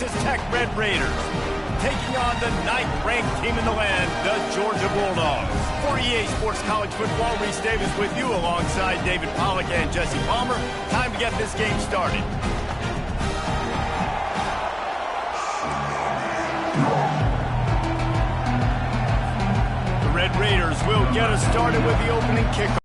Texas Tech Red Raiders, taking on the 9th-ranked team in the land, the Georgia Bulldogs. For EA Sports College Football, Reese Davis with you alongside David Pollack and Jesse Palmer. Time to get this game started. The Red Raiders will get us started with the opening kickoff.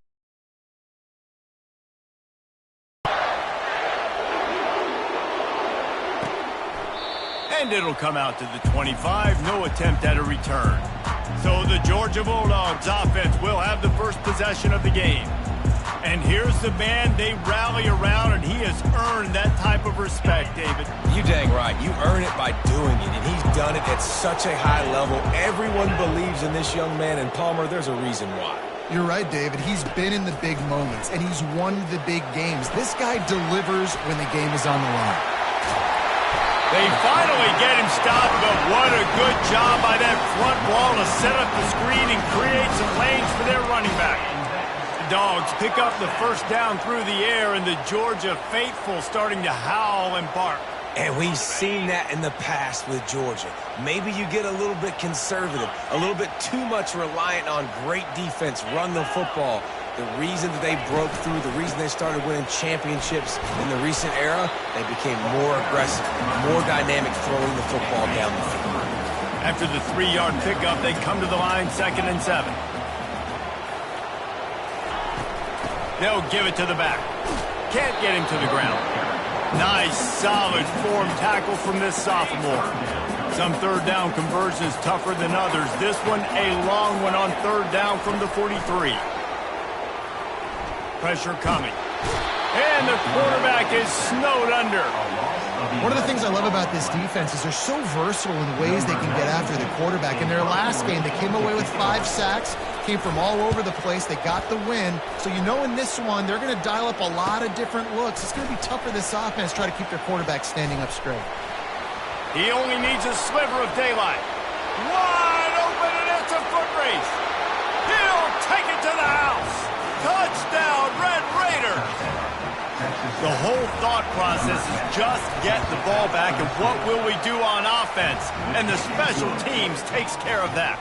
And it'll come out to the 25, no attempt at a return. So the Georgia Bulldogs offense will have the first possession of the game. And here's the man they rally around, and he has earned that type of respect, David. You dang right. You earn it by doing it, and he's done it at such a high level. Everyone believes in this young man, and Palmer, there's a reason why. You're right, David. He's been in the big moments, and he's won the big games. This guy delivers when the game is on the line. They finally get him stopped, but what a good job by that front wall to set up the screen and create some lanes for their running back. The Dogs pick up the first down through the air, and the Georgia faithful starting to howl and bark. And we've seen that in the past with Georgia. Maybe you get a little bit conservative, a little bit too much reliant on great defense, run the football. The reason that they broke through, the reason they started winning championships in the recent era, they became more aggressive, more dynamic throwing the football down the field. After the 3-yard pickup, they come to the line 2nd and 7. They'll give it to the back. Can't get him to the ground. Nice, solid form tackle from this sophomore. Some third down conversions tougher than others. This one a long one on 3rd down from the 43. Pressure coming. And the quarterback is snowed under. One of the things I love about this defense is they're so versatile in ways they can get after the quarterback. In their last game, they came away with 5 sacks, came from all over the place. They got the win. So you know in this one, they're going to dial up a lot of different looks. It's going to be tough for this offense to try to keep their quarterback standing up straight. He only needs a sliver of daylight. Wide open, and it's a foot race. He'll take it to the house. Touchdown, Red Raiders! The whole thought process is just get the ball back, and what will we do on offense? And the special teams takes care of that.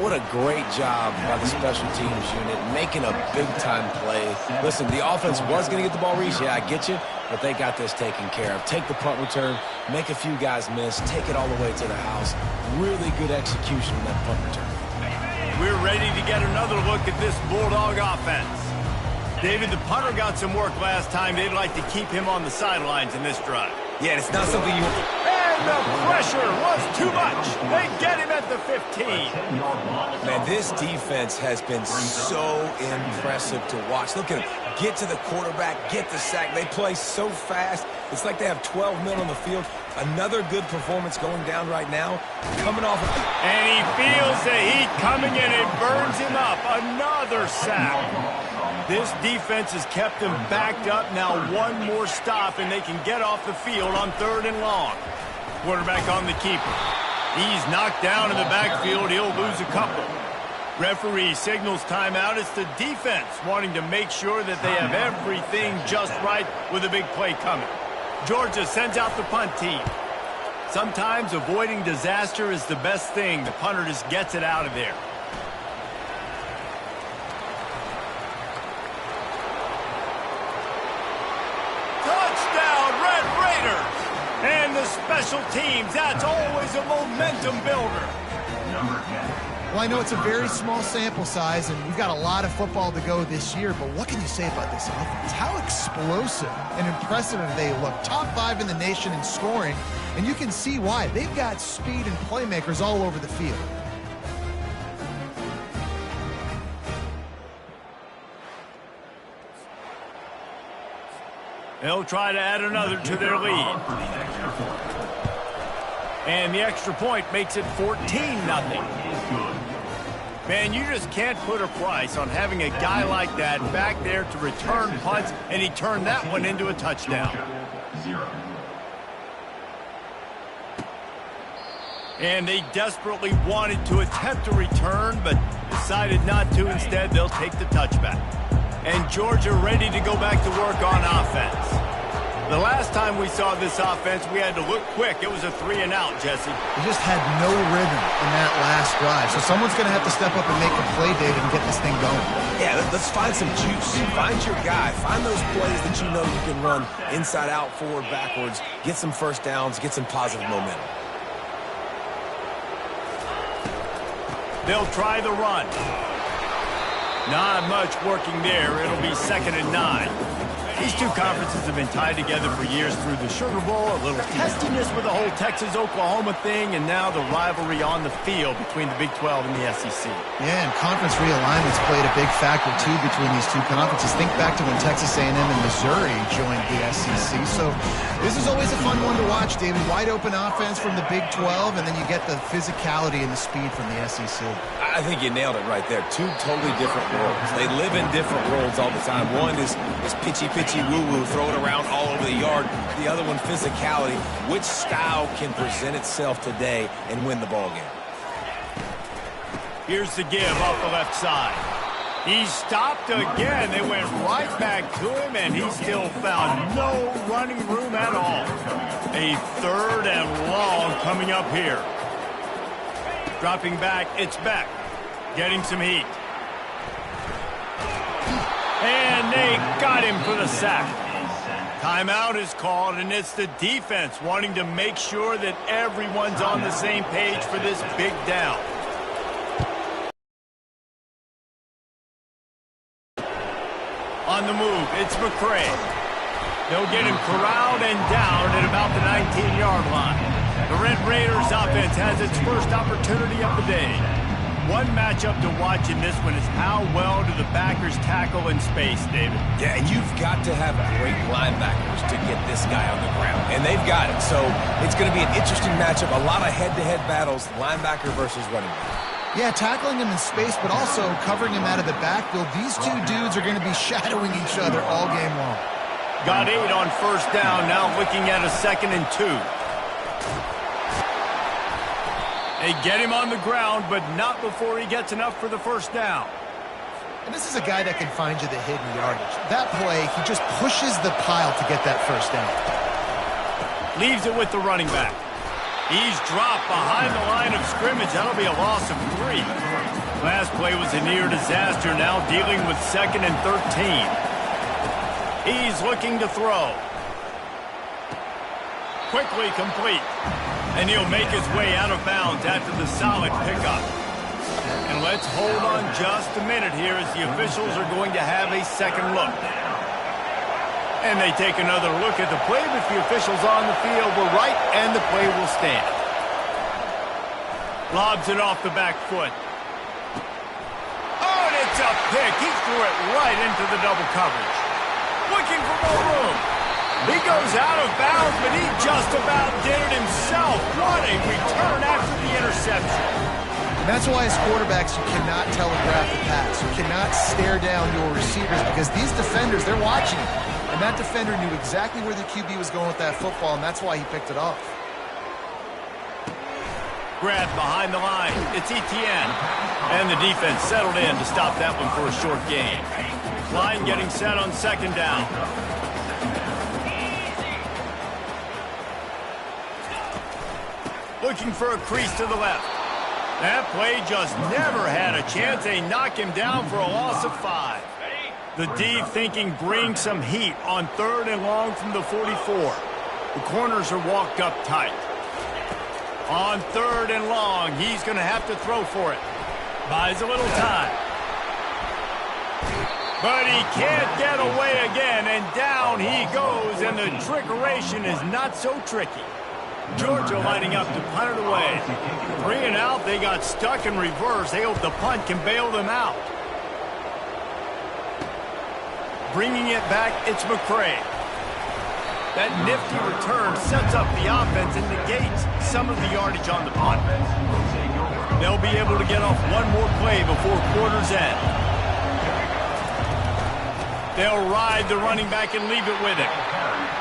What a great job by the special teams unit, making a big-time play. Listen, the offense was going to get the ball, Reese. Yeah, I get you, but they got this taken care of. Take the punt return, make a few guys miss, take it all the way to the house. Really good execution on that punt return. We're ready to get another look at this Bulldog offense. David, the punter got some work last time. They'd like to keep him on the sidelines in this drive. Yeah, it's not something you... And the pressure was too much. They get him at the 15. Man, this defense has been so impressive to watch. Look at him. Get to the quarterback, get the sack. They play so fast. It's like they have 12 men on the field. Another good performance going down right now. Coming off of... And he feels the heat coming in. It burns him up. Another sack. This defense has kept them backed up. Now one more stop, and they can get off the field on 3rd and long. Quarterback on the keeper. He's knocked down in the backfield. He'll lose a couple. Referee signals timeout. It's the defense wanting to make sure that they have everything just right with a big play coming. Georgia sends out the punt team. Sometimes avoiding disaster is the best thing. The punter just gets it out of there. Touchdown, Red Raiders! And the special teams, that's always a momentum builder. Number 10. Well, I know it's a very small sample size, and we've got a lot of football to go this year, but what can you say about this offense? How explosive and impressive they look. Top 5 in the nation in scoring, and you can see why. They've got speed and playmakers all over the field. They'll try to add another to their lead. And the extra point makes it 14-0. Man, you just can't put a price on having a guy like that back there to return punts, and he turned that one into a touchdown. And they desperately wanted to attempt a return, but decided not to. Instead, they'll take the touchback. And Georgia ready to go back to work on offense. The last time we saw this offense, we had to look quick. It was a 3-and-out, Jesse. They just had no rhythm in that last drive. So someone's going to have to step up and make a play, David, and get this thing going. Yeah, let's find some juice. Find your guy. Find those plays that you know you can run inside out, forward, backwards. Get some first downs. Get some positive momentum. They'll try the run. Not much working there. It'll be 2nd and 9. These two conferences have been tied together for years through the Sugar Bowl, a little testiness with the whole Texas-Oklahoma thing, and now the rivalry on the field between the Big 12 and the SEC. Yeah, and conference realignments played a big factor, too, between these two conferences. Think back to when Texas A&M and Missouri joined the SEC. So this is always a fun one to watch, David. Wide-open offense from the Big 12, and then you get the physicality and the speed from the SEC. I think you nailed it right there. Two totally different worlds. They live in different worlds all the time. One is pitchy woo-woo, throw it around all over the yard. The other one, physicality. Which style can present itself today and win the ball game? Here's the give off the left side. He stopped again. They went right back to him, and he still found no running room at all. A 3rd and long coming up here. Dropping back, it's Beck. Getting some heat. And they got him for the sack. Timeout is called, and it's the defense wanting to make sure that everyone's on the same page for this big down. On the move, it's McCray. They'll get him corralled and down at about the 19-yard line. The Red Raiders offense has its first opportunity of the day. One matchup to watch in this one is how well do the backers tackle in space, David. Yeah, and you've got to have great linebackers to get this guy on the ground, and they've got it. So it's going to be an interesting matchup, a lot of head-to-head battles, linebacker versus running back. Yeah, tackling him in space, but also covering him out of the backfield. These two dudes are going to be shadowing each other all game long. Got 8 on first down, now looking at a 2nd and 2. They get him on the ground, but not before he gets enough for the first down. And this is a guy that can find you the hidden yardage. That play, he just pushes the pile to get that first down. Leaves it with the running back. He's dropped behind the line of scrimmage. That'll be a loss of 3. Last play was a near disaster, now dealing with 2nd and 13. He's looking to throw. Quickly complete. And he'll make his way out of bounds after the solid pickup. And let's hold on just a minute here as the officials are going to have a second look. And they take another look at the play, but the officials on the field were right, and the play will stand. Lobs it off the back foot. Oh, and it's a pick. He threw it right into the double coverage. Looking for more room. He goes out of bounds, but he just about did it himself. What a return after the interception. And that's why as quarterbacks, you cannot telegraph the pass. You cannot stare down your receivers because these defenders, they're watching you. And that defender knew exactly where the QB was going with that football, and that's why he picked it off. Grab behind the line. It's Etienne. And the defense settled in to stop that one for a short gain. Line getting set on 2nd down. Looking for a crease to the left. That play just never had a chance. They knock him down for a loss of 5. The D thinking bring some heat on 3rd and long from the 44. The corners are walked up tight. On 3rd and long, he's going to have to throw for it. Buys a little time. But he can't get away again, and down he goes, and the trickeration is not so tricky. Georgia lining up to punt it away. 3 and out, they got stuck in reverse. They hope the punt can bail them out. Bringing it back, it's McCray. That nifty return sets up the offense and negates some of the yardage on the punt. They'll be able to get off one more play before quarter's end. They'll ride the running back and leave it with him.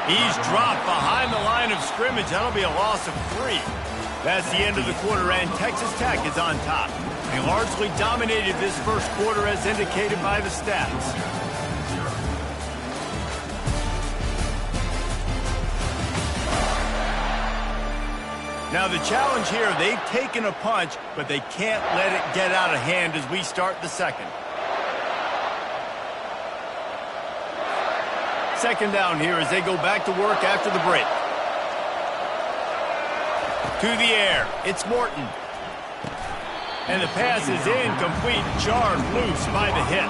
He's dropped behind the line of scrimmage. That'll be a loss of 3. That's the end of the quarter, and Texas Tech is on top. They largely dominated this first quarter as indicated by the stats. Now the challenge here, they've taken a punch, but they can't let it get out of hand as we start the second. Second down here as they go back to work after the break. To the air, it's Morton. And the pass is incomplete, jarred loose by the hit.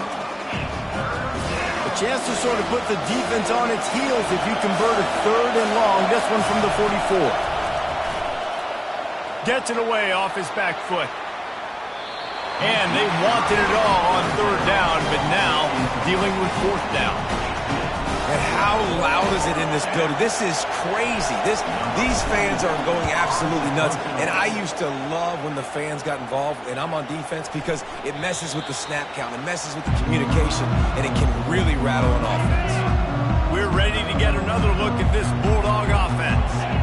A chance to sort of put the defense on its heels if you convert a 3rd and long. This one from the 44. Gets it away off his back foot. And they wanted it all on 3rd down, but now dealing with 4th down. And how loud is it in this building? This is crazy. These fans are going absolutely nuts. And I used to love when the fans got involved, and I'm on defense, because it messes with the snap count, it messes with the communication, and it can really rattle an offense. We're ready to get another look at this Bulldog offense.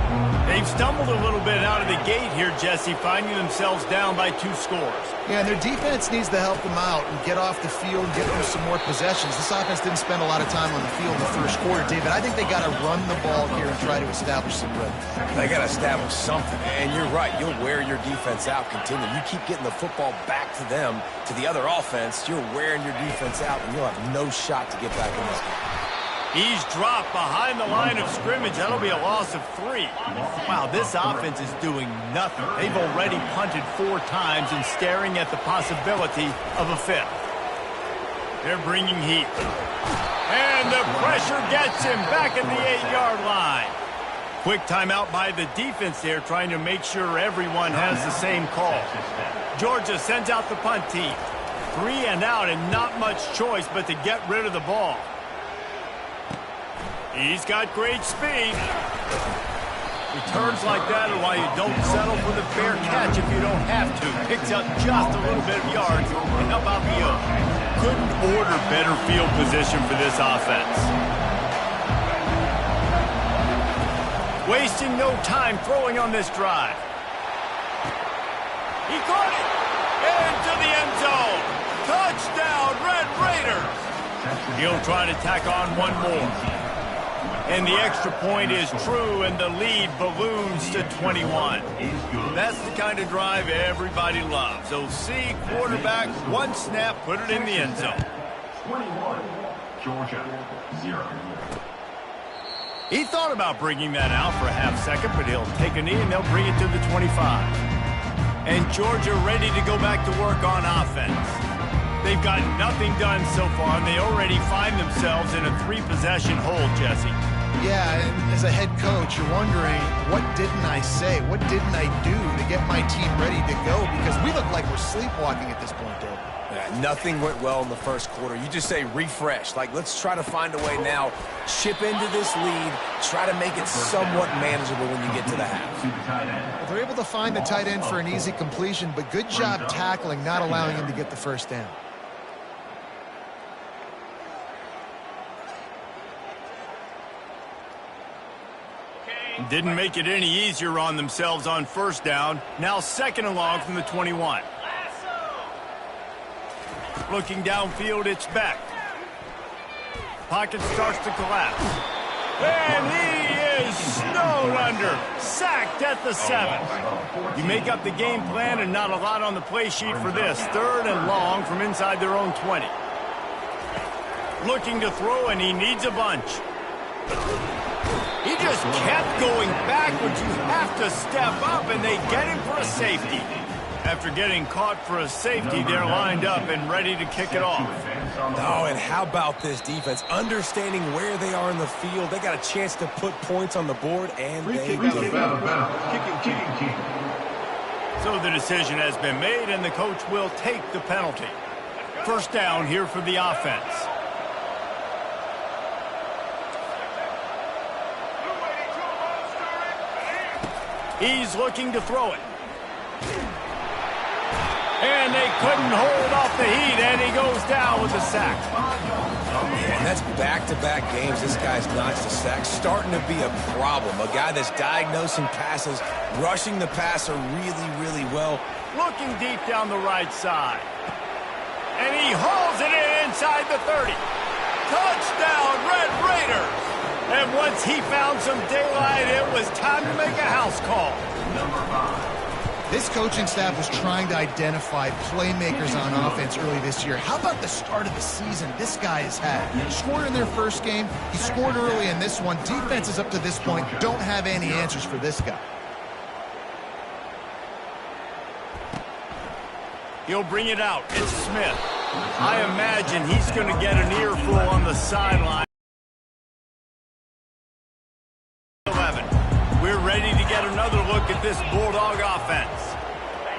They've stumbled a little bit out of the gate here, Jesse, finding themselves down by 2 scores. Yeah, and their defense needs to help them out and get off the field and get them some more possessions. This offense didn't spend a lot of time on the field in the first quarter, David. I think they got to run the ball here and try to establish some rhythm. They got to establish something. And you're right. You'll wear your defense out continually. You keep getting the football back to them, to the other offense, you're wearing your defense out, and you'll have no shot to get back in this game. He's dropped behind the line of scrimmage. That'll be a loss of 3. Wow, this offense is doing nothing. They've already punted 4 times and staring at the possibility of a 5th. They're bringing heat. And the pressure gets him back at the 8-yard line. Quick timeout by the defense there, trying to make sure everyone has the same call. Georgia sends out the punt team. 3 and out, and not much choice but to get rid of the ball. He's got great speed. Returns like that are why you don't settle for the fair catch if you don't have to. Picks up just a little bit of yards and up out the oak. Couldn't order better field position for this offense. Wasting no time throwing on this drive. He caught it. Into the end zone. Touchdown, Red Raiders. He'll try to tack on one more. And the extra point is true, and the lead balloons to 21. That's the kind of drive everybody loves. OC, quarterback, 1 snap, put it in the end zone. 21, Georgia, 0. He thought about bringing that out for a half second, but he'll take a knee, and they'll bring it to the 25. And Georgia ready to go back to work on offense. They've got nothing done so far, and they already find themselves in a 3-possession hole, Jesse. Yeah, and as a head coach, you're wondering, what didn't I say? What didn't I do to get my team ready to go? Because we look like we're sleepwalking at this point, Dave. Yeah, nothing went well in the first quarter. You just say refresh. Like, let's try to find a way now. Chip into this lead. Try to make it somewhat manageable when you get to the half. They're able to find the tight end for an easy completion, but good job tackling, not allowing him to get the first down. Didn't make it any easier on themselves on first down. Now 2nd and long from the 21. Looking downfield, it's Beck. Pocket starts to collapse. And he is snowed under. Sacked at the 7. You make up the game plan and not a lot on the play sheet for this. 3rd and long from inside their own 20. Looking to throw, and he needs a bunch. He just kept going backwards. You have to step up, and they get him for a safety. After getting caught for a safety, they're lined up and ready to kick it off. Oh, and how about this defense? Understanding where they are in the field. They got a chance to put points on the board, and they did. So the decision has been made, and the coach will take the penalty. First down here for the offense. He's looking to throw it. And they couldn't hold off the heat, and he goes down with a sack. And that's back-to-back games this guy's notched a sack. Starting to be a problem. A guy that's diagnosing passes, rushing the passer really, really well. Looking deep down the right side. And he hauls it in inside the 30. Touchdown, Red Raiders! And once he found some daylight, it was time to make a house call. This coaching staff was trying to identify playmakers on offense early this year. How about the start of the season this guy has had? He scored in their first game. He scored early in this one. Defenses up to this point don't have any answers for this guy. He'll bring it out. It's Smith. I imagine he's going to get an earful on the sideline. 11. We're ready to get another look at this Bulldog offense.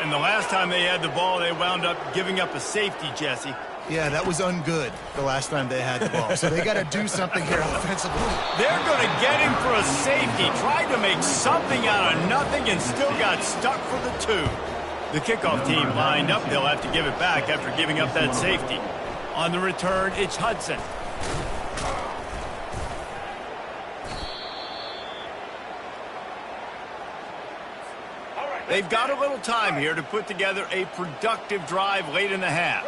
And the last time they had the ball, they wound up giving up a safety, Jesse. Yeah, that was ungood the last time they had the ball. So they got to do something here offensively. They're going to get him for a safety. Tried to make something out of nothing and still got stuck for the 2. The kickoff team lined up. They'll have to give it back after giving up that safety. On the return, it's Hudson. They've got a little time here to put together a productive drive late in the half.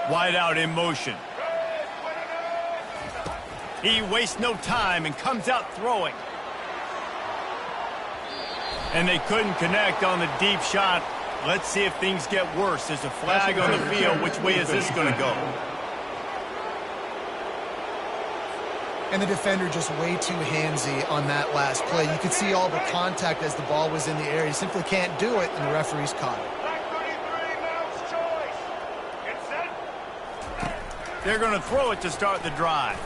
Wide out in motion. He wastes no time and comes out throwing. And they couldn't connect on the deep shot. Let's see if things get worse. There's a flag on the field. Which way is this going to go? And the defender just way too handsy on that last play. You could see all the contact as the ball was in the air. He simply can't do it, and the referee's caught it. They're going to throw it to start the drive.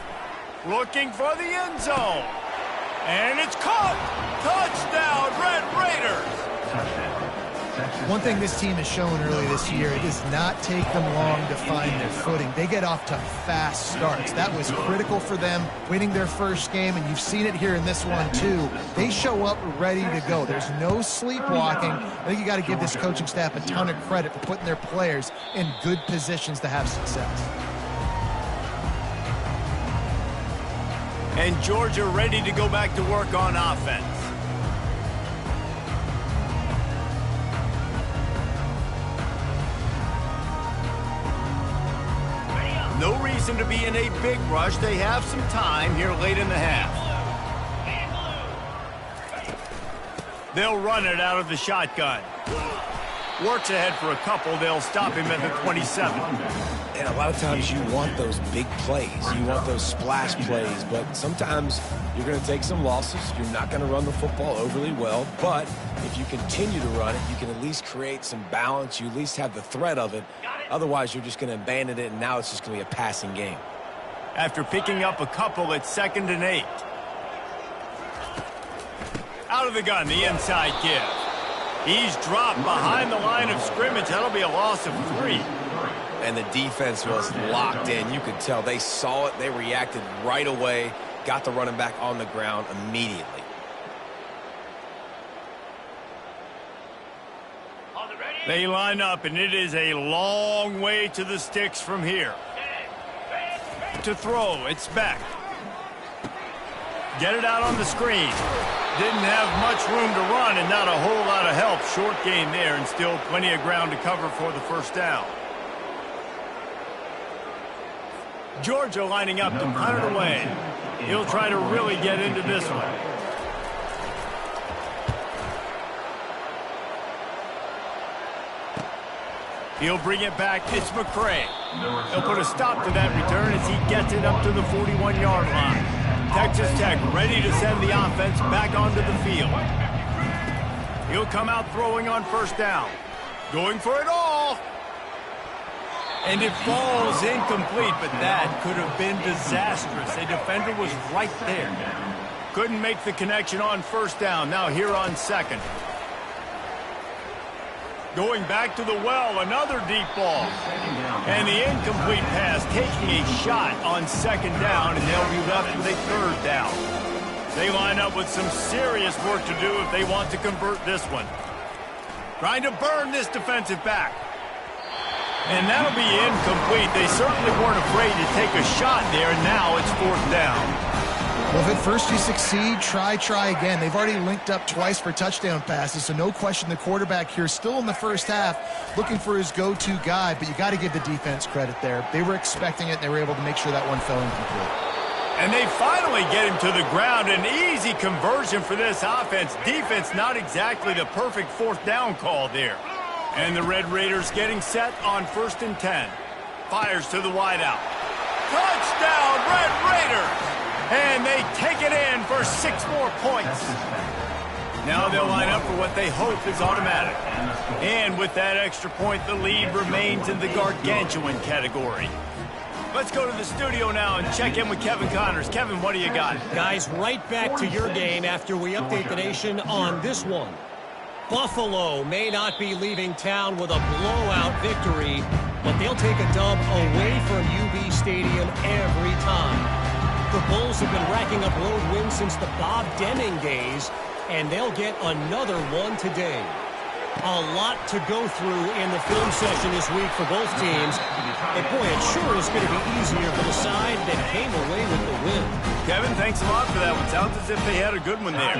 Looking for the end zone. And it's caught. Touchdown, Red Raiders. One thing this team has shown early this year, it does not take them long to find their footing. They get off to fast starts. That was critical for them winning their first game, and you've seen it here in this one too. They show up ready to go. There's no sleepwalking. I think you got to give this coaching staff a ton of credit for putting their players in good positions to have success. And Georgia ready to go back to work on offense. No reason to be in a big rush. They have some time here late in the half. They'll run it out of the shotgun. Works ahead for a couple. They'll stop him at the 27. And a lot of times you want those big plays. You want those splash plays. But sometimes you're going to take some losses. You're not going to run the football overly well. But if you continue to run it, you can at least create some balance. You at least have the threat of it. Otherwise, you're just going to abandon it, and now it's just going to be a passing game. After picking up a couple, it's 2nd and 8. Out of the gun, the inside give. He's dropped behind the line of scrimmage. That'll be a loss of 3. And the defense was locked in. You could tell they saw it. They reacted right away, got the running back on the ground immediately. They line up, and it is a long way to the sticks from here. To throw, it's back. Get it out on the screen. Didn't have much room to run and not a whole lot of help. Short gain there and still plenty of ground to cover for the first down. Georgia lining up to punt it away. He'll try to really get into this one. He'll bring it back. It's McCray. He'll put a stop to that return as he gets it up to the 41-yard line. Texas Tech ready to send the offense back onto the field. He'll come out throwing on first down. Going for it all. And it falls incomplete, but that could have been disastrous. A defender was right there. Couldn't make the connection on first down. Now here on second. Going back to the well, another deep ball. And the incomplete pass taking a shot on second down, and they'll be left with a third down. They line up with some serious work to do if they want to convert this one. Trying to burn this defensive back. And that'll be incomplete. They certainly weren't afraid to take a shot there, and now it's fourth down. Well, if at first you succeed, try again. They've already linked up twice for touchdown passes, so no question the quarterback here still in the first half looking for his go-to guy, but you got to give the defense credit there. They were expecting it, and they were able to make sure that one fell incomplete. And they finally get him to the ground. An easy conversion for this offense. Defense, not exactly the perfect fourth down call there. And the Red Raiders getting set on 1st and 10. Fires to the wideout. Touchdown, Red Raiders! And they take it in for 6 more points. Now they'll line up for what they hope is automatic. And with that extra point, the lead remains in the gargantuan category. Let's go to the studio now and check in with Kevin Connors. Kevin, what do you got? Guys, right back to your game after we update the nation on this one. Buffalo may not be leaving town with a blowout victory, but they'll take a dub away from UB Stadium every time. The Bulls have been racking up road wins since the Bob Deming days, and they'll get another one today. A lot to go through in the film session this week for both teams. And boy, it sure is going to be easier for the side that came away with the win. Kevin, thanks a lot for that one. Sounds as if they had a good one there.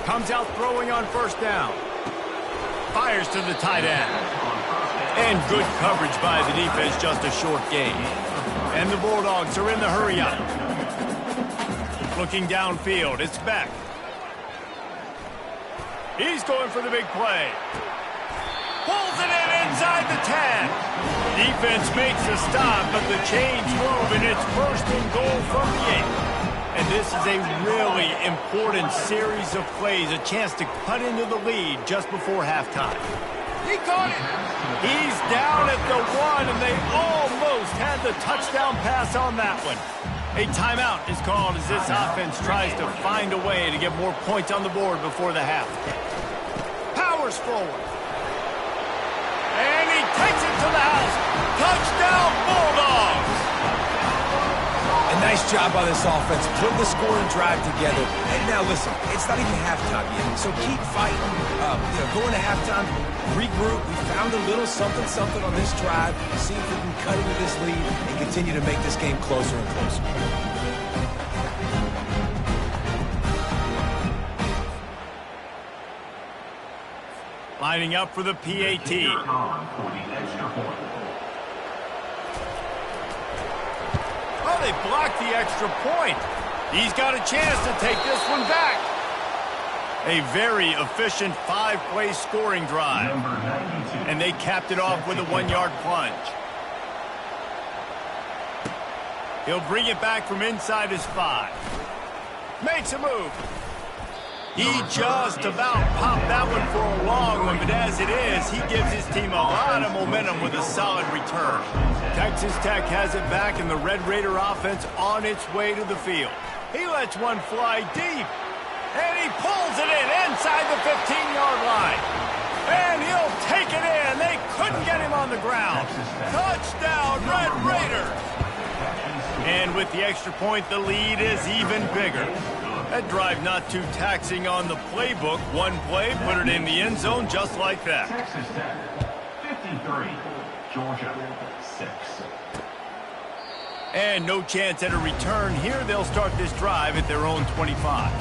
Comes out throwing on 1st down. Fires to the tight end. And good coverage by the defense, just a short gain. And the Bulldogs are in the hurry up. Looking downfield, it's Beck. He's going for the big play. Pulls it in inside the 10. Defense makes a stop, but the chains move, and it's 1st and goal from the 8. And this is a really important series of plays, a chance to cut into the lead just before halftime. He caught it. He's down at the 1, and they almost had the touchdown pass on that one. A timeout is called as this offense tries to find a way to get more points on the board before the half. Powers forward. And he takes it to the house. Touchdown, Bulldogs! A nice job by this offense, putting the scoring drive together. And now listen, it's not even halftime yet, so keep fighting. Going to halftime, regroup. We found a little something on this drive. See if we can cut into this lead and continue to make this game closer and closer. Lining up for the PAT. Oh, they blocked the extra point. He's got a chance to take this one back. A very efficient 5-play scoring drive. And they capped it off with a 1-yard plunge. He'll bring it back from inside his 5. Makes a move. He just about popped that one for a long one, but as it is, he gives his team a lot of momentum with a solid return. Texas Tech has it back, and the Red Raider offense on its way to the field. He lets one fly deep, and he pulls it in inside the 15-yard line. And he'll take it in. They couldn't get him on the ground. Touchdown, Red Raiders! And with the extra point, the lead is even bigger. That drive not too taxing on the playbook. One play, put it in the end zone just like that. Texas Tech, 53. Georgia, 6. And no chance at a return here. They'll start this drive at their own 25.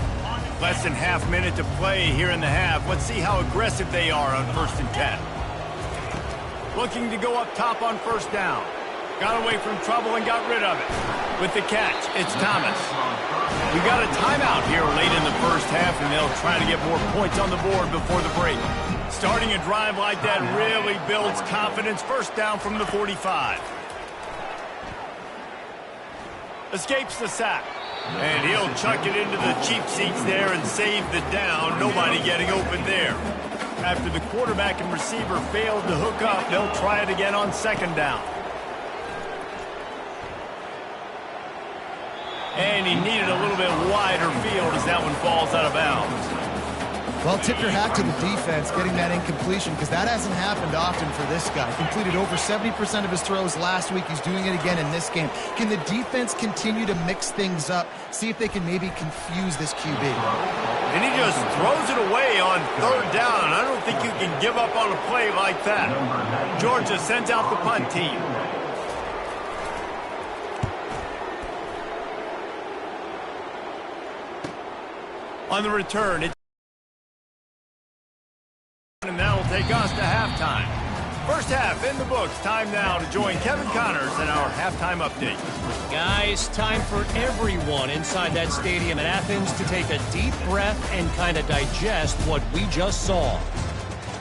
Less than half minute to play here in the half. Let's see how aggressive they are on 1st and 10. Looking to go up top on 1st down. Got away from trouble and got rid of it. With the catch, it's Thomas. We got a timeout here late in the first half, and they'll try to get more points on the board before the break. Starting a drive like that really builds confidence. 1st down from the 45. Escapes the sack. And he'll chuck it into the cheap seats there and save the down. Nobody getting open there. After the quarterback and receiver failed to hook up, they'll try it again on 2nd down. And he needed a little bit wider field as that one falls out of bounds. Well, tip your hat to the defense getting that incompletion, because that hasn't happened often for this guy. Completed over 70% of his throws last week. He's doing it again in this game. Can the defense continue to mix things up, see if they can maybe confuse this QB? And he just throws it away on 3rd down. I don't think you can give up on a play like that. Georgia sends out the punt team. On the return, and that'll take us to halftime. First half in the books. Time now to join Kevin Connors in our halftime update. Guys, time for everyone inside that stadium in Athens to take a deep breath and kind of digest what we just saw.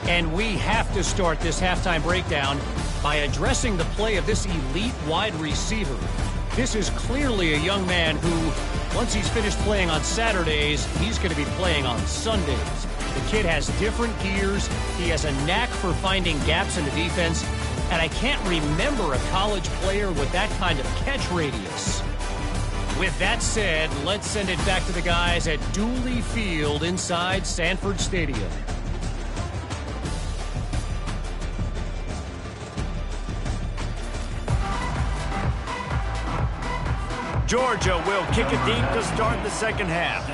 And we have to start this halftime breakdown by addressing the play of this elite wide receiver. This is clearly a young man who, once he's finished playing on Saturdays, he's going to be playing on Sundays. The kid has different gears. He has a knack for finding gaps in the defense. And I can't remember a college player with that kind of catch radius. With that said, let's send it back to the guys at Dooley Field inside Sanford Stadium. Georgia will kick it deep to start the second half.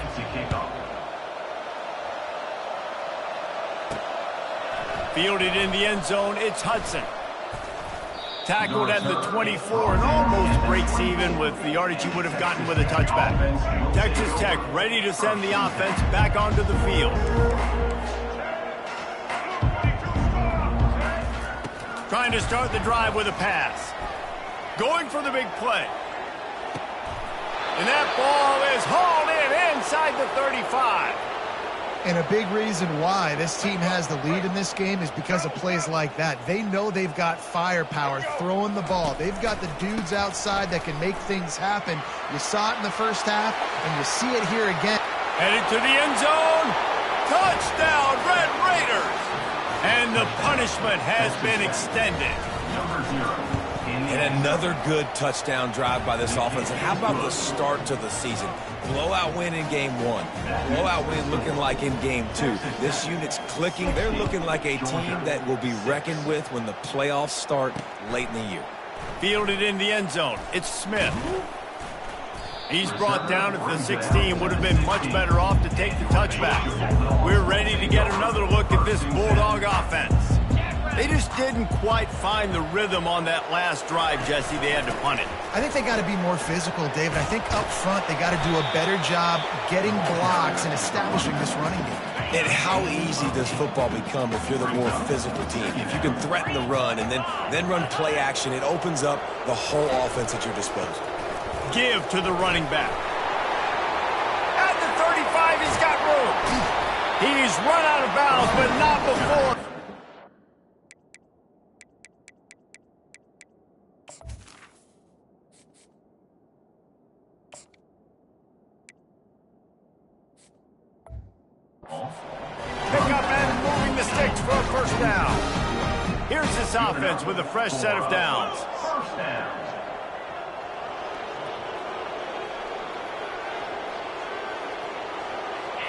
Fielded in the end zone, it's Hudson. Tackled at the 24 and almost breaks even with the yardage he would have gotten with a touchback. Texas Tech ready to send the offense back onto the field. Trying to start the drive with a pass. Going for the big play. And that ball is hauled in inside the 35. And a big reason why this team has the lead in this game is because of plays like that. They know they've got firepower throwing the ball. They've got the dudes outside that can make things happen. You saw it in the first half, and you see it here again. Headed to the end zone. Touchdown, Red Raiders. And the punishment has been extended. And another good touchdown drive by this offense. And how about the start to the season? Blowout win in game 1. Blowout win looking like in game 2. This unit's clicking. They're looking like a team that will be reckoned with when the playoffs start late in the year. Fielded in the end zone. It's Smith. He's brought down at the 16. Would have been much better off to take the touchback. We're ready to get another look at this Bulldog offense. They just didn't quite find the rhythm on that last drive, Jesse. They had to punt it. I think they got to be more physical, David. I think up front they got to do a better job getting blocks and establishing this running game. And how easy does football become if you're the more physical team? If you can threaten the run and then run play action, it opens up the whole offense at your disposal. Give to the running back. At the 35, he's got room. He's run out of bounds, but not before. Pick up and moving the sticks for a first down. Here's this offense with a fresh set of downs.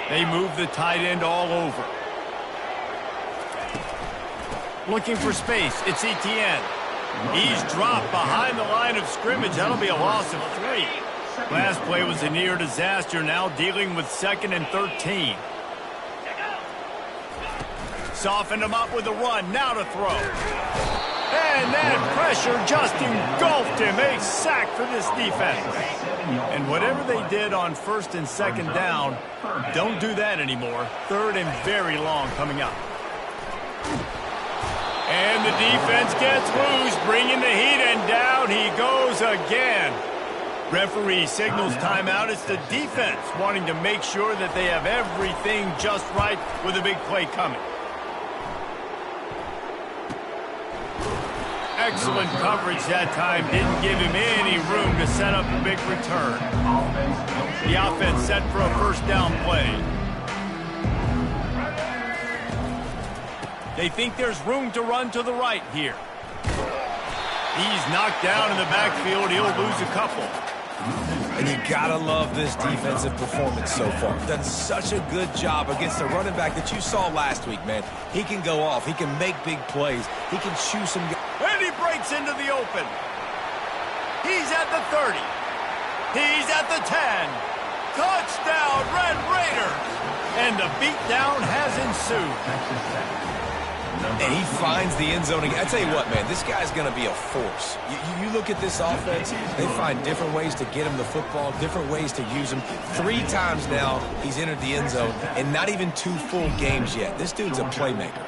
They move the tight end all over. Looking for space. It's Etienne. He's dropped behind the line of scrimmage. That'll be a loss of 3. Last play was a near disaster. Now dealing with 2nd and 13. Softened him up with a run. Now to throw. And that pressure just engulfed him. A sack for this defense. And whatever they did on 1st and 2nd down, don't do that anymore. 3rd and very long coming up. And the defense gets loose, bringing the heat, and down he goes again. Referee signals timeout. It's the defense wanting to make sure that they have everything just right with a big play coming. Excellent coverage that time. Didn't give him any room to set up a big return. The offense set for a first down play. They think there's room to run to the right here. He's knocked down in the backfield. He'll lose a couple. And you gotta love this defensive performance so far. Done such a good job against the running back that you saw last week, man. He can go off. He can make big plays. He can shoot some. And he breaks into the open. He's at the 30. He's at the 10. Touchdown, Red Raiders. And the beatdown has ensued. And he finds the end zone again. I tell you what, man, this guy's going to be a force. You look at this offense, they find different ways to get him the football, different ways to use him. 3 times now he's entered the end zone, and not even 2 full games yet. This dude's a playmaker.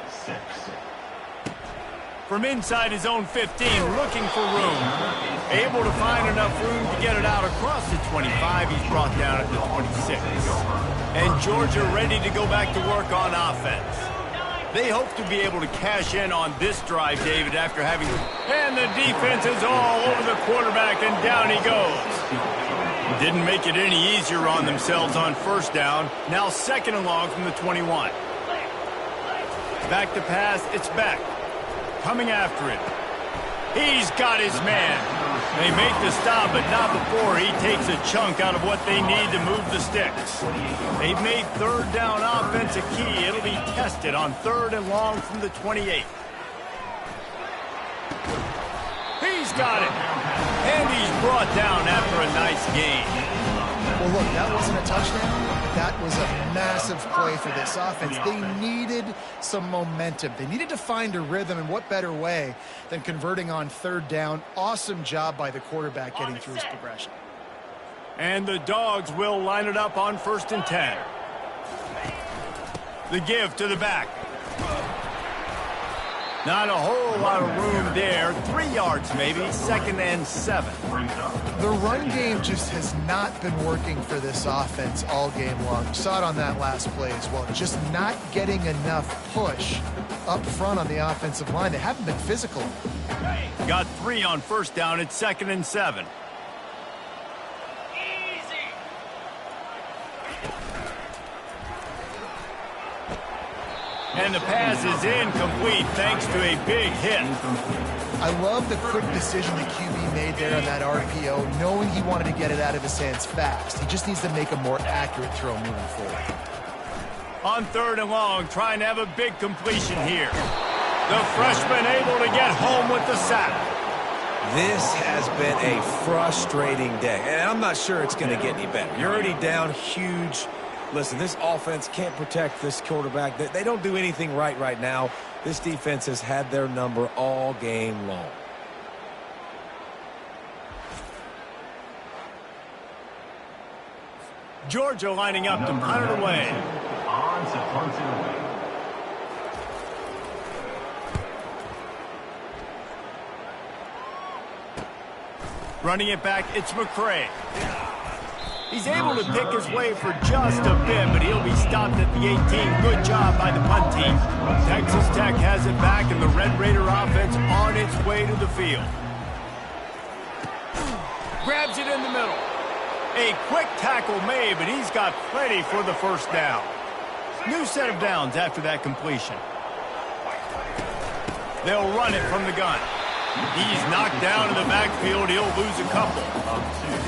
From inside his own 15, looking for room. Able to find enough room to get it out across the 25. He's brought down at the 26. And Georgia ready to go back to work on offense. They hope to be able to cash in on this drive, David, after having... And the defense is all over the quarterback, and down he goes. Didn't make it any easier on themselves on first down. Now second and long from the 21. Back to pass, it's Beck. Coming after it. He's got his man. They make the stop, but not before he takes a chunk out of what they need to move the sticks. They've made third down offense a key. It'll be tested on third and long from the 28. He's got it. And he's brought down after a nice gain. Well, look, that wasn't a touchdown. That was a massive play for this offense. They needed some momentum. They needed to find a rhythm, and what better way than converting on third down. Awesome job by the quarterback getting through his progression. And the Dogs will line it up on 1st and 10. The give to the back. Not a whole lot of room there. 3 yards maybe. 2nd and 7. The run game just has not been working for this offense all game long. You saw it on that last play as well. Just not getting enough push up front on the offensive line. They haven't been physical. Got 3 on first down. It's 2nd and 7. And the pass is incomplete thanks to a big hit. I love the quick decision the QB made there on that RPO, knowing he wanted to get it out of his hands fast. He just needs to make a more accurate throw moving forward. On third and long, trying to have a big completion here. The freshman able to get home with the sack. This has been a frustrating day, and I'm not sure it's going to get any better. You're already down huge. Listen, this offense can't protect this quarterback. They don't do anything right now. This defense has had their number all game long. Georgia lining up to punt it away. On to punt it away. Running it back, it's McCray. He's able to pick his way for just a bit, but he'll be stopped at the 18. Good job by the punt team. Texas Tech has it back, and the Red Raider offense on its way to the field. Grabs it in the middle. A quick tackle made, but he's got plenty for the first down. New set of downs after that completion. They'll run it from the gun. He's knocked down in the backfield. He'll lose a couple.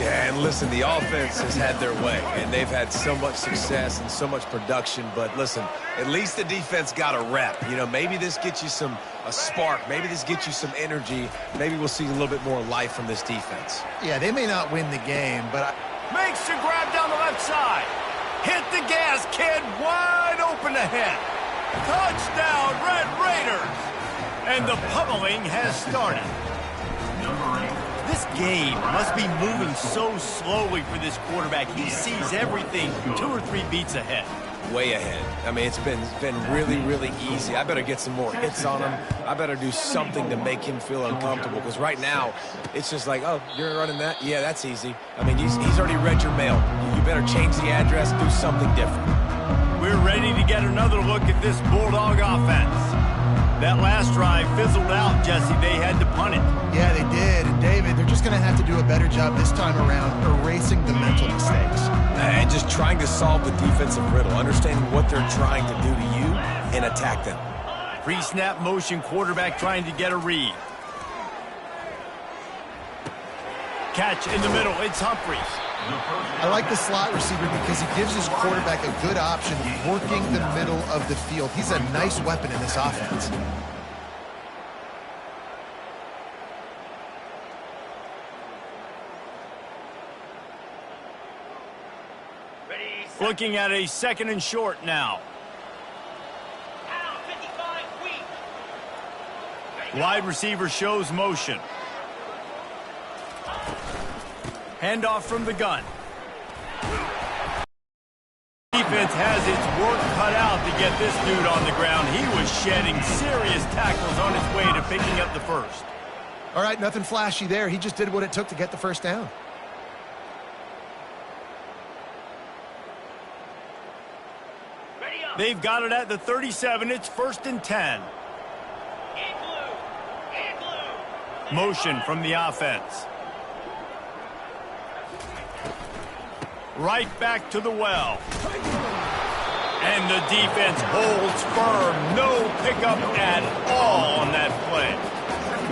Yeah, and listen, the offense has had their way, and they've had so much success and so much production. But listen, at least the defense got a rep. You know, maybe this gets you a spark. Maybe this gets you some energy. Maybe we'll see a little bit more life from this defense. Yeah, they may not win the game, but... Makes the grab down the left side. Hit the gas, kid. Wide open ahead. Touchdown, Red Raiders. And the pummeling has started. This game must be moving so slowly for this quarterback. He sees everything 2 or 3 beats ahead. Way ahead. I mean, it's been really easy. I better get some more hits on him. I better do something to make him feel uncomfortable, because right now it's just like, oh, you're running that? Yeah, that's easy. I mean, he's already read your mail. You better change the address, do something different. We're ready to get another look at this Bulldog offense. That last drive fizzled out, Jesse. They had to punt it. Yeah, they did. And David, they're just going to have to do a better job this time around erasing the mental mistakes. And just trying to solve the defensive riddle, understanding what they're trying to do to you and attack them. Pre-snap motion, quarterback trying to get a read. Catch in the middle. It's Humphries. I like the slot receiver because he gives his quarterback a good option working the middle of the field. He's a nice weapon in this offense. Looking at a 2nd and short now. Wide receiver shows motion. Handoff from the gun. defense has its work cut out to get this dude on the ground. He was shedding serious tackles on his way to picking up the first. All right, nothing flashy there. He just did what it took to get the first down. They've got it at the 37. It's 1st and 10. Motion from the offense. Right back to the well. And the defense holds firm. No pickup at all on that play.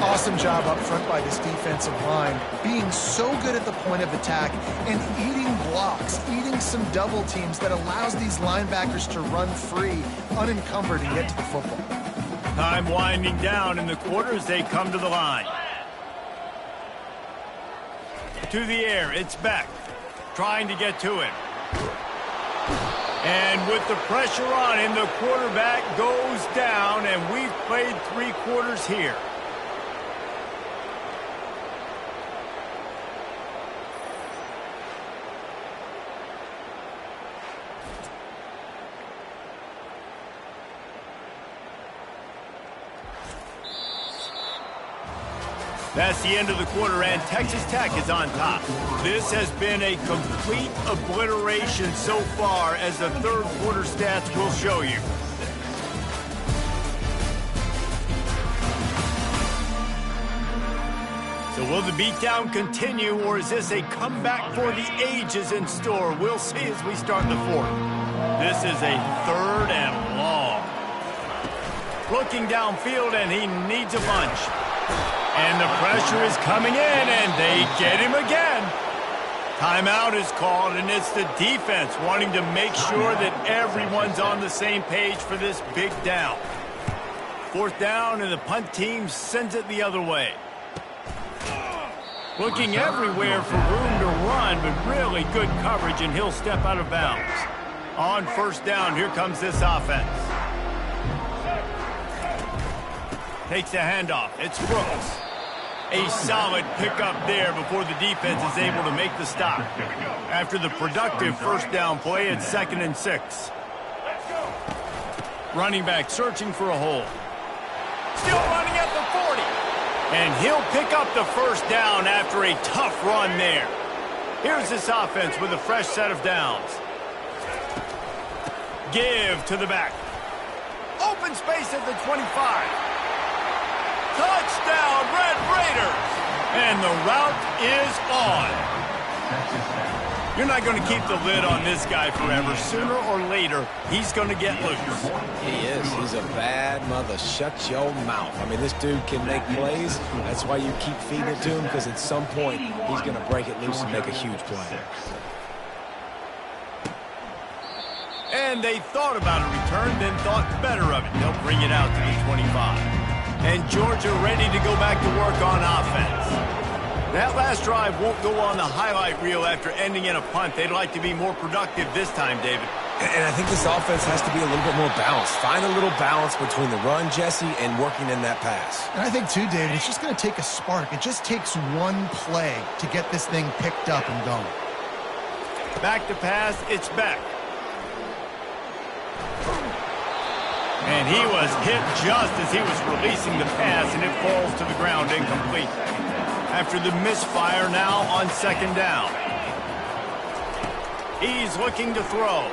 Awesome job up front by this defensive line, being so good at the point of attack and eating blocks, eating some double teams that allows these linebackers to run free, unencumbered, and get to the football. Time winding down in the quarter as they come to the line. To the air, it's Beck, trying to get to him. And with the pressure on him, the quarterback goes down, and we've played 3 quarters here. That's the end of the quarter, and Texas Tech is on top. This has been a complete obliteration so far, as the third quarter stats will show you. So will the beatdown continue, or is this a comeback for the ages in store? We'll see as we start the fourth. This is a 3rd and long. Looking downfield, and he needs a bunch. And the pressure is coming in, and they get him again. Timeout is called, and it's the defense wanting to make sure that everyone's on the same page for this big down. 4th down, and the punt team sends it the other way. Looking everywhere for room to run, but really good coverage, and he'll step out of bounds. On 1st down, here comes this offense. Takes the handoff. It's Brooks. A solid pickup there before the defense is able to make the stop. After the productive 1st down play, it's 2nd and 6. Running back searching for a hole. Still running at the 40. And he'll pick up the 1st down after a tough run there. Here's this offense with a fresh set of downs. Give to the back. Open space at the 25. Touchdown, Red Raiders! And the route is on. You're not going to keep the lid on this guy forever. Sooner or later, he's going to get loose. He is. He's a bad mother. Shut your mouth. I mean, this dude can make plays. That's why you keep feeding it to him, because at some point, he's going to break it loose and make a huge play. And they thought about a return, then thought better of it. They'll bring it out to the 25. And Georgia ready to go back to work on offense. That last drive won't go on the highlight reel after ending in a punt. They'd like to be more productive this time, David. And I think this offense has to be a little bit more balanced. Find a little balance between the run, Jesse, and working in that pass. And I think, too, David, it's just going to take a spark. It just takes one play to get this thing picked up and going. Back to pass, it's Beck. And he was hit just as he was releasing the pass, and it falls to the ground incomplete. After the misfire, now on 2nd down. He's looking to throw.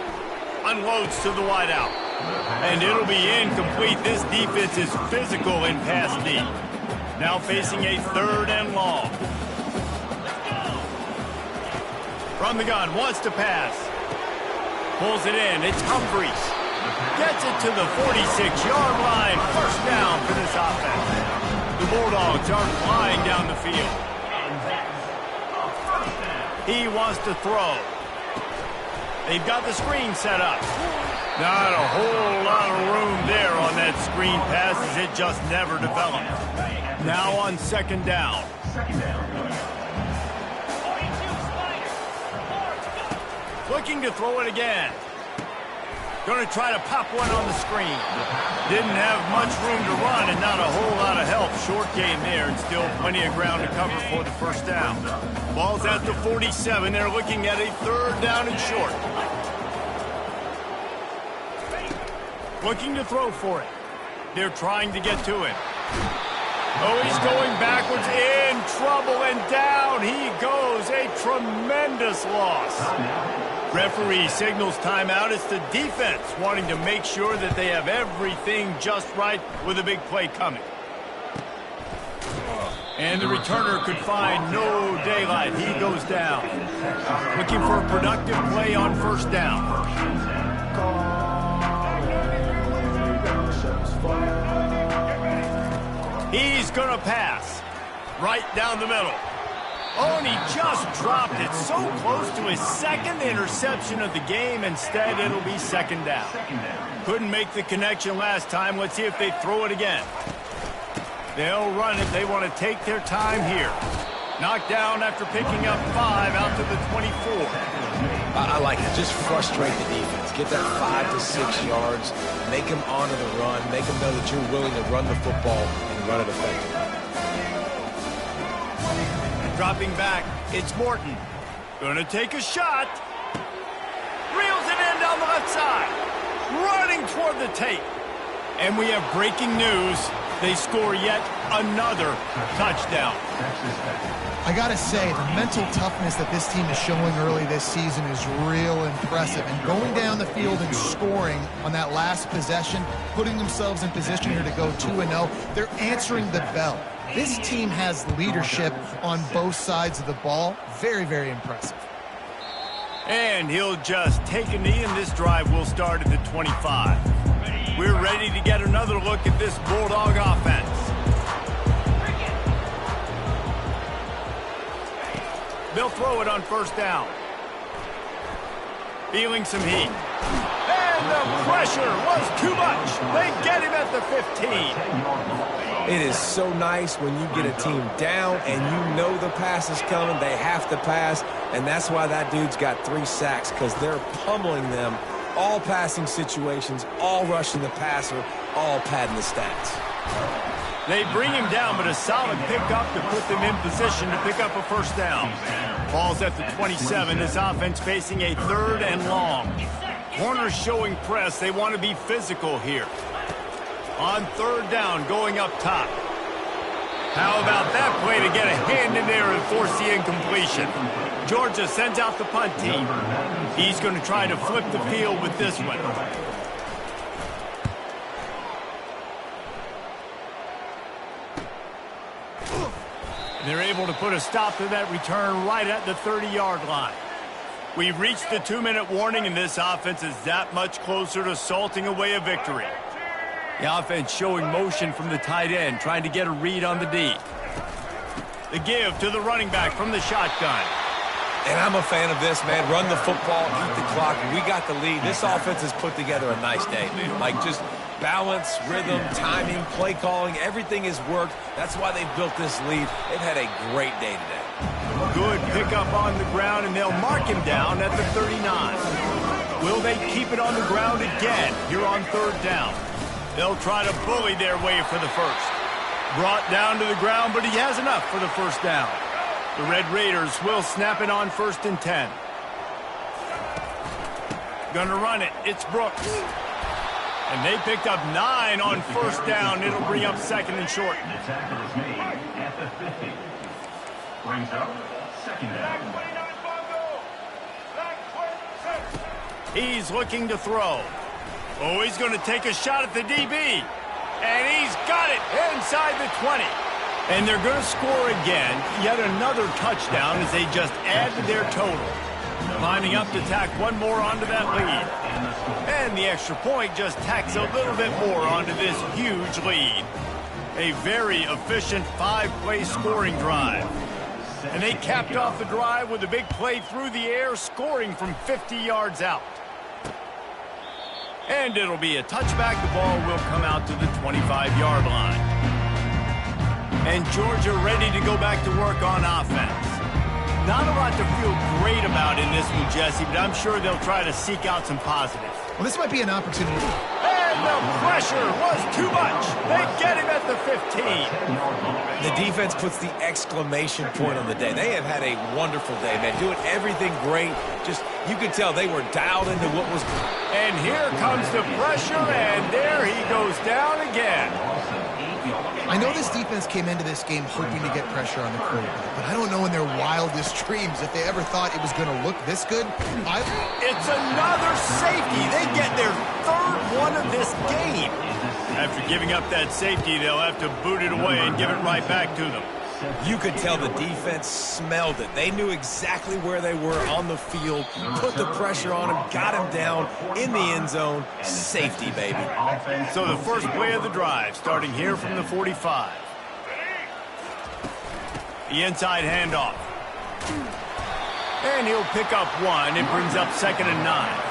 Unloads to the wideout. And it'll be incomplete. This defense is physical in pass deep. Now facing a 3rd and long. From the gun, wants to pass. Pulls it in. It's Humphries. Gets it to the 46-yard line. 1st down for this offense. The Bulldogs are flying down the field. He wants to throw. They've got the screen set up. Not a whole lot of room there on that screen pass, as it just never developed. Now on 2nd down. Looking to throw it again. Going to try to pop one on the screen. Didn't have much room to run and not a whole lot of help. Short game there, and still plenty of ground to cover for the 1st down. Ball's at the 47. They're looking at a 3rd down and short. looking to throw for it. They're trying to get to it. Oh, he's going backwards, in trouble, and down he goes. A tremendous loss. Referee signals timeout. It's the defense wanting to make sure that they have everything just right with a big play coming. And the returner could find no daylight. He goes down. Looking for a productive play on first down. He's going to pass. Right down the middle. Oh, and he just dropped it. So close to his second interception of the game. Instead, it'll be second down. Couldn't make the connection last time. Let's see if they throw it again. They'll run it. They want to take their time here. Knocked down after picking up 5 out to the 24. I like it. Just frustrate the defense. Get that 5 to 6 yards. Make them honor the run. Make them know that you're willing to run the football and run it effectively. Dropping back, it's Morton. Gonna take a shot. Reels it in down the left side. Running toward the tape. And we have breaking news. They score yet another touchdown. I gotta say, the mental toughness that this team is showing early this season is real impressive. And going down the field and scoring on that last possession, putting themselves in position here to go 2-0, they're answering the bell. This team has leadership on both sides of the ball. Very, very impressive. And he'll just take a knee, and this drive will start at the 25. We're ready to get another look at this Bulldog offense. They'll throw it on first down. Feeling some heat. And the pressure was too much. They get him at the 15. It is so nice when you get a team down and you know the pass is coming. They have to pass, and that's why that dude's got 3 sacks, because they're pummeling them. All passing situations, all rushing the passer, all padding the stats. They bring him down, but a solid pickup to put them in position to pick up a first down. Ball's at the 27. This offense facing a 3rd and long. Corners showing press. They want to be physical here. On 3rd down, going up top. How about that play to get a hand in there and force the incompletion? Georgia sends out the punt team. He's going to try to flip the field with this one. They're able to put a stop to that return right at the 30-yard line. We've reached the 2-minute warning, and this offense is that much closer to salting away a victory. The offense showing motion from the tight end, trying to get a read on the D. The give to the running back from the shotgun. And I'm a fan of this, man. Run the football, eat the clock. We got the lead. This offense has put together a nice day, man. Like, just balance, rhythm, timing, play calling, everything has worked. That's why they've built this lead. They've had a great day today. Good pickup on the ground, and they'll mark him down at the 39. Will they keep it on the ground again here on 3rd down? They'll try to bully their way for the first. Brought down to the ground, but he has enough for the first down. The Red Raiders will snap it on 1st and 10. Gonna run it. It's Brooks. And they picked up 9 on 1st down. It'll bring up 2nd and short. The tackle is made at the 50. Brings up 2nd down. He's looking to throw. Oh, he's going to take a shot at the DB. And he's got it inside the 20. And they're going to score again. Yet another touchdown as they just add to their total. Lining up to tack one more onto that lead. And the extra point just tacks a little bit more onto this huge lead. A very efficient 5-play scoring drive. And they capped off the drive with a big play through the air, scoring from 50 yards out. And it'll be a touchback. The ball will come out to the 25-yard line. And Georgia ready to go back to work on offense. Not a lot to feel great about in this one, Jesse, but I'm sure they'll try to seek out some positives. Well, this might be an opportunity. And the pressure was too much. They get him at the 15. The defense puts the exclamation point on the day. They have had a wonderful day, man. Doing everything great. Just You could tell they were dialed into what was going on. And here comes the pressure, and there he goes down again. I know this defense came into this game hoping to get pressure on the quarterback, but I don't know in their wildest dreams if they ever thought it was going to look this good. It's another safety. They get their third one of this game. After giving up that safety, they'll have to boot it away and give it right back to them. You could tell the defense smelled it. They knew exactly where they were on the field, put the pressure on him, got him down in the end zone. Safety, baby. So the first play of the drive, starting here from the 45. The inside handoff. And he'll pick up one. It brings up 2nd and 9.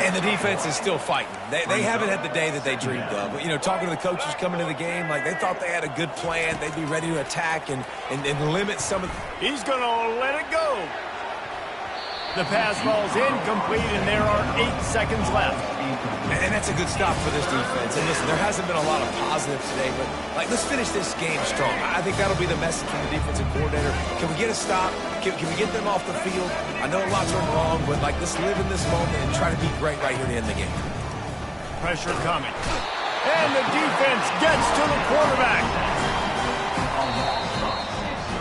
And the defense is still fighting. They haven't had the day that they dreamed of. But, you know, talking to the coaches coming to the game, like they thought they had a good plan. They'd be ready to attack and limit some of the... He's going to let it go. The pass ball's incomplete, and there are 8 seconds left. And that's a good stop for this defense. And listen, there hasn't been a lot of positives today, but, like, let's finish this game strong. I think that'll be the message from the defensive coordinator. Can we get a stop? Can we get them off the field? I know a lot's went wrong, but, like, let's live in this moment and try to be great right here to end the game. Pressure coming. And the defense gets to the quarterback.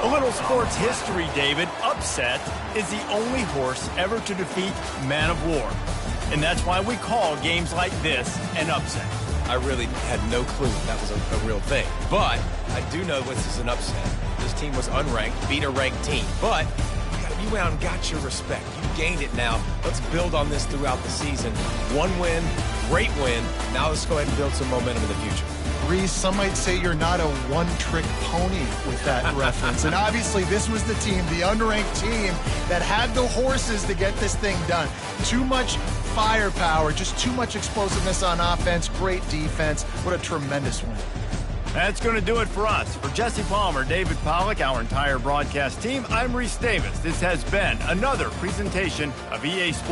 A little sports history, David. Upset is the only horse ever to defeat Man of War. And that's why we call games like this an upset. I really had no clue that was a real thing. But I do know this is an upset. This team was unranked, beat a ranked team. But you went out and got your respect. You gained it now. Let's build on this throughout the season. One win, great win. Now let's go ahead and build some momentum in the future. Reese, some might say you're not a one-trick pony with that reference. And obviously, this was the team, the unranked team, that had the horses to get this thing done. Too much firepower, just too much explosiveness on offense, great defense. What a tremendous win. That's going to do it for us. For Jesse Palmer, David Pollack, our entire broadcast team, I'm Reese Davis. This has been another presentation of EA Sports